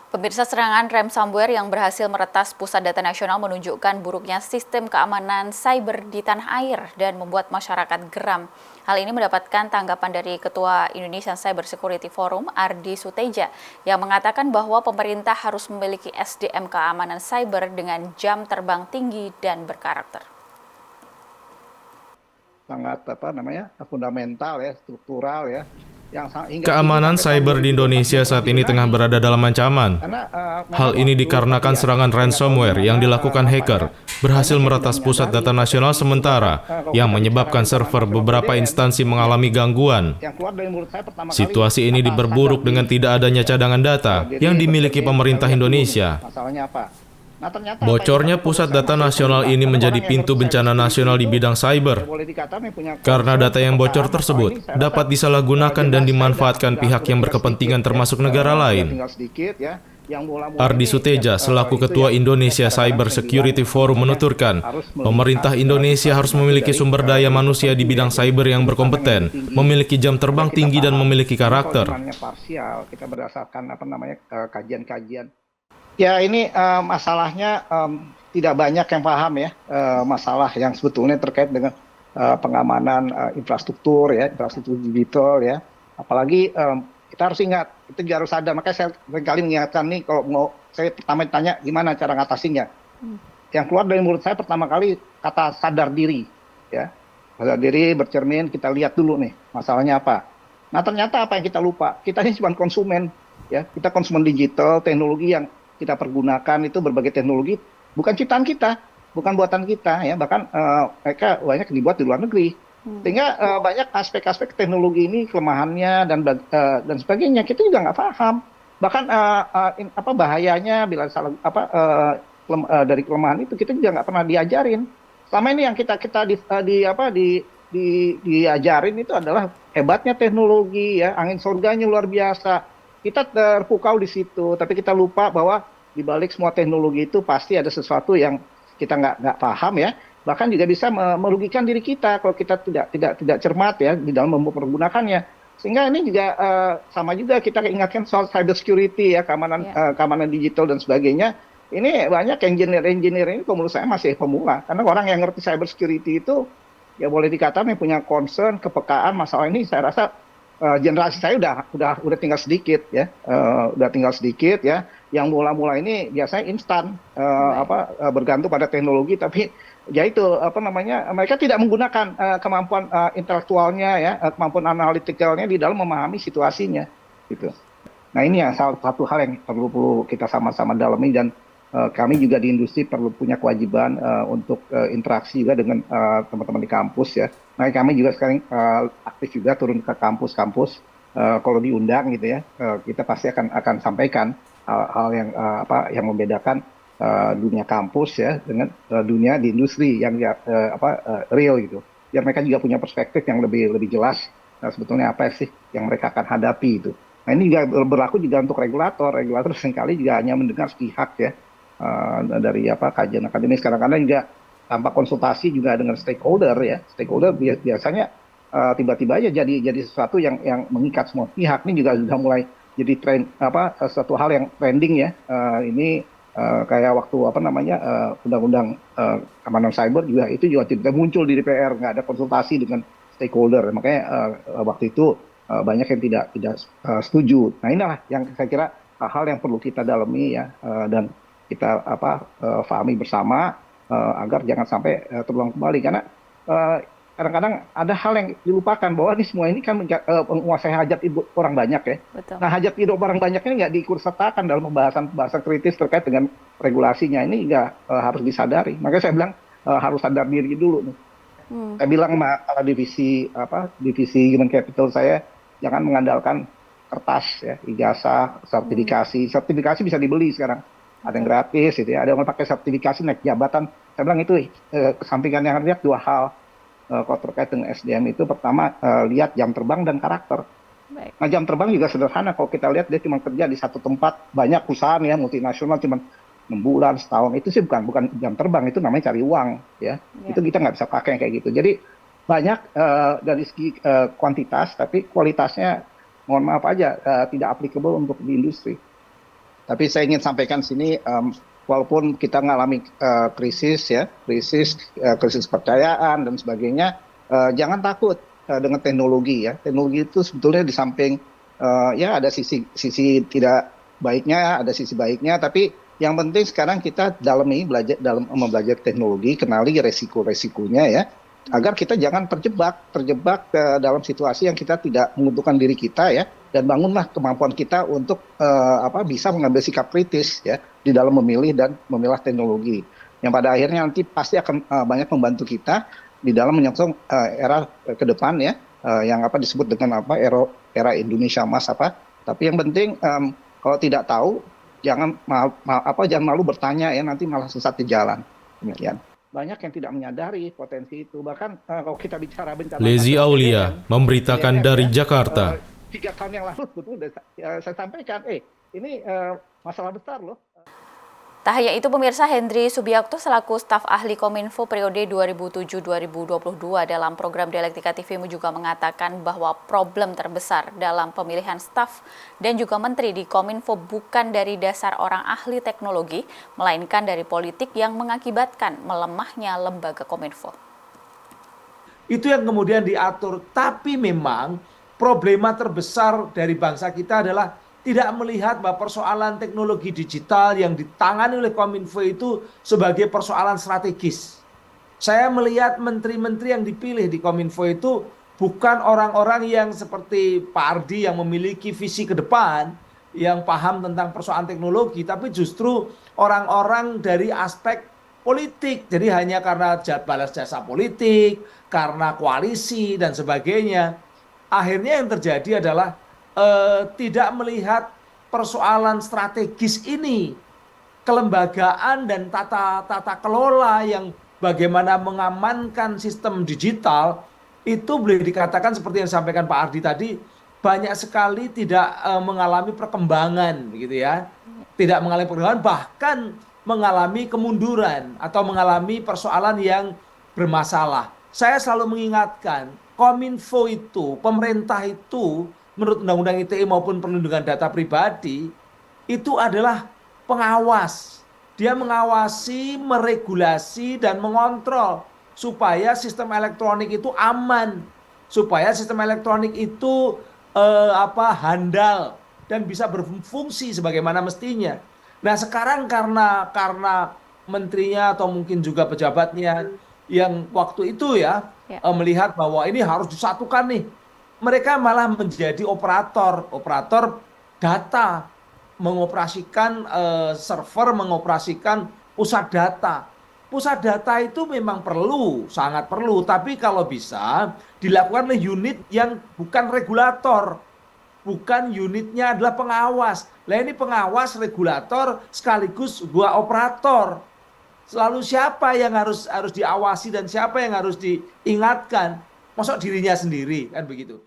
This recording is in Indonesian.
Pemirsa, serangan ransomware yang berhasil meretas pusat data nasional menunjukkan buruknya sistem keamanan cyber di tanah air dan membuat masyarakat geram. Hal ini mendapatkan tanggapan dari Ketua Indonesian Cyber Security Forum, Ardi Suteja, yang mengatakan bahwa pemerintah harus memiliki SDM keamanan cyber dengan jam terbang tinggi dan berkarakter. Sangat fundamental ya, struktural ya, yang hingga kini Keamanan sampai tahun cyber di 2024 Indonesia belum pernah saat ini tengah dibenahi. berada dalam ancaman. Karena memang Hal ini waktu tadi dikarenakan ya, serangan saya nggak tahu di ransomware yang mana dilakukan hacker berhasil banyak yang tidak meretas pusat menyadari data nasional potensi itu. Bahkan sementara kalau yang kita bicara menyebabkan di Taman server Nasional beberapa PDN, instansi ya, mengalami gangguan. yang keluar dari mulut saya pertama kali Situasi ini kata sadar diperburuk dengan diri. tidak adanya Ya. cadangan data Jadi yang dimiliki bercermin, kita pemerintah lihat dulu nih, Indonesia. masalahnya apa. Nah ternyata apa yang Bocornya disampaikan pusat saya data masih nasional pemerintah. ini Karena menjadi orang yang pintu ngerti bencana cybersecurity nasional di itu bidang cyber. ya boleh dikatakan yang punya Karena concern, data yang bocor kepekaan. Masalah tersebut ini saya rasa dapat disalahgunakan dan generasi saya dimanfaatkan pihak yang tinggal berkepentingan sedikit ya, termasuk negara udah lain. tinggal sedikit ya. Yang mula-mula Ardi ini Suteja selaku itu Ketua yang Indonesia kadang-kadang Cyber saya Security bilang Forum makanya menuturkan, harus melihat pemerintah Indonesia harus situasi memiliki dari sumber daya sudut manusia di tertentu bidang ya, cyber yang sudut pandang berkompeten, yang tinggi. memiliki jam Supaya terbang kita tinggi dan paham. memiliki Karena kalau karakter. cumannya parsial, kita berdasarkan kajian-kajian. Ya ini masalahnya tidak banyak yang paham ya, masalah yang sebetulnya terkait dengan pengamanan infrastruktur ya, infrastruktur digital ya. Apalagi kita harus ingat, itu juga harus sadar. Makanya saya seringkali mengingatkan nih, kalau mau saya pertama tanya gimana cara ngatasinnya. Yang keluar dari mulut saya pertama kali kata sadar diri ya. Sadar diri, bercermin, kita lihat dulu nih masalahnya apa. Nah ternyata apa yang kita lupa, kita ini cuma konsumen ya, kita konsumen digital, teknologi yang kita pergunakan itu berbagai teknologi bukan ciptaan kita, bukan buatan kita ya, bahkan mereka banyak dibuat di luar negeri. Sehingga banyak aspek-aspek teknologi ini kelemahannya dan sebagainya kita juga nggak paham. Bahkan bahayanya bila salah dari kelemahan itu kita juga nggak pernah diajarin. Selama ini yang kita diajarin itu adalah hebatnya teknologi ya, angin surganya luar biasa. Kita terpukau di situ, tapi kita lupa bahwa di balik semua teknologi itu pasti ada sesuatu yang kita nggak paham ya. Bahkan juga bisa merugikan diri kita kalau kita tidak cermat ya di dalam mempergunakannya. Sehingga ini juga sama juga kita ingatkan soal cyber security ya, keamanan digital dan sebagainya. Ini banyak engineer ini kalau menurut saya masih pemula, karena orang yang ngerti cyber security itu ya boleh dikatakan yang punya concern, kepekaan masalah ini. Saya rasa generasi saya udah tinggal sedikit ya, udah tinggal sedikit ya. Yang mula-mula ini biasanya instan bergantung pada teknologi, tapi ya itu mereka tidak menggunakan kemampuan intelektualnya ya, kemampuan analitikalnya di dalam memahami situasinya gitu. Nah ini yang salah satu hal yang perlu kita sama-sama dalami, dan kami juga di industri perlu punya kewajiban untuk interaksi juga dengan teman-teman di kampus ya. Nah kami juga sekarang aktif juga turun ke kampus-kampus, kalau diundang gitu ya, kita pasti akan sampaikan hal yang yang membedakan dunia kampus ya dengan dunia di industri yang real gitu. Biar mereka juga punya perspektif yang lebih jelas sebetulnya apa sih yang mereka akan hadapi itu. Nah ini juga berlaku juga untuk regulator. Regulator seringkali juga hanya mendengar sepihak ya, dari kajian akademis. Kadang-kadang juga tanpa konsultasi juga dengan stakeholder ya. Stakeholder biasanya tiba-tiba aja jadi sesuatu yang mengikat semua pihak. Ini juga sudah mulai jadi satu hal yang trending ya. Ini kayak waktu undang-undang keamanan cyber juga itu juga tidak muncul di DPR, nggak ada konsultasi dengan stakeholder. Makanya waktu itu banyak yang tidak setuju. Nah inilah yang saya kira hal-hal yang perlu kita dalami ya, dan kita pahami bersama agar jangan sampai terulang kembali. Karena kadang-kadang ada hal yang dilupakan, bahwa ini semua ini kan menguasai hajat hidup orang banyak ya. Betul. Nah hajat hidup orang banyak ini nggak diikutsertakan dalam pembahasan kritis terkait dengan regulasinya. Ini juga harus disadari. Makanya saya bilang harus sadar diri dulu nih. Saya bilang kalau divisi human capital saya, jangan mengandalkan kertas ya, ijazah, sertifikasi bisa dibeli sekarang. Ada yang gratis gitu ya, ada yang pakai sertifikasi naik jabatan. Saya bilang itu kesampingan yang lihat dua hal. Kalau terkait dengan SDM itu, pertama lihat jam terbang dan karakter. Baik. Nah jam terbang juga sederhana, kalau kita lihat dia cuma kerja di satu tempat, banyak perusahaan ya multinasional cuma 6 bulan, setahun, itu sih bukan jam terbang, itu namanya cari uang ya. Itu kita nggak bisa pakai kayak gitu. Jadi banyak dari segi kuantitas, tapi kualitasnya mohon maaf aja tidak applicable untuk di industri. Tapi saya ingin sampaikan sini, walaupun kita mengalami krisis ya, krisis kepercayaan dan sebagainya, jangan takut dengan teknologi ya. Teknologi itu sebetulnya di samping ya ada sisi tidak baiknya, ada sisi baiknya, tapi yang penting sekarang kita dalam mempelajari teknologi, kenali resiko-resikonya ya, agar kita jangan terjebak dalam situasi yang kita tidak menguntungkan diri kita ya, dan bangunlah kemampuan kita untuk bisa mengambil sikap kritis ya di dalam memilih dan memilah teknologi yang pada akhirnya nanti pasti akan banyak membantu kita di dalam menyongsong era ke depan ya, yang disebut dengan era Indonesia Emas tapi yang penting kalau tidak tahu jangan malu bertanya ya, nanti malah sesat di jalan. Demikian. Banyak yang tidak menyadari potensi itu. Bahkan kalau kita bicara bencana Lezi nasional Aulia memberitakan dari Jakarta. 3 tahun yang lalu betul saya sampaikan, ini masalah besar loh. Tak hanya itu, pemirsa, Hendri Subiakto selaku staf ahli Kominfo periode 2007-2022 dalam program Dialektika TV juga mengatakan bahwa problem terbesar dalam pemilihan staf dan juga menteri di Kominfo bukan dari dasar orang ahli teknologi, melainkan dari politik yang mengakibatkan melemahnya lembaga Kominfo. Itu yang kemudian diatur, tapi memang problema terbesar dari bangsa kita adalah tidak melihat bahwa persoalan teknologi digital yang ditangani oleh Kominfo itu sebagai persoalan strategis. Saya melihat menteri-menteri yang dipilih di Kominfo itu bukan orang-orang yang seperti Pak Ardi yang memiliki visi ke depan, yang paham tentang persoalan teknologi, tapi justru orang-orang dari aspek politik. Jadi hanya karena balas jasa politik, karena koalisi dan sebagainya. Akhirnya yang terjadi adalah tidak melihat persoalan strategis ini, kelembagaan dan tata kelola yang bagaimana mengamankan sistem digital itu boleh dikatakan seperti yang disampaikan Pak Ardi tadi, banyak sekali tidak mengalami perkembangan gitu ya, tidak mengalami perkembangan, bahkan mengalami kemunduran atau mengalami persoalan yang bermasalah. Saya selalu mengingatkan, Kominfo itu, pemerintah itu menurut Undang-Undang ITE maupun perlindungan data pribadi itu adalah pengawas. Dia mengawasi, meregulasi dan mengontrol supaya sistem elektronik itu aman, supaya sistem elektronik itu handal dan bisa berfungsi sebagaimana mestinya. Nah, sekarang karena menterinya atau mungkin juga pejabatnya yang waktu itu melihat bahwa ini harus disatukan nih, mereka malah menjadi operator data, mengoperasikan server, mengoperasikan pusat data. Pusat data itu memang perlu, sangat perlu, tapi kalau bisa dilakukan oleh unit yang bukan regulator, bukan unitnya adalah pengawas. Lah ini pengawas, regulator sekaligus sebuah operator. Selalu siapa yang harus diawasi dan siapa yang harus diingatkan? Masuk dirinya sendiri, kan begitu.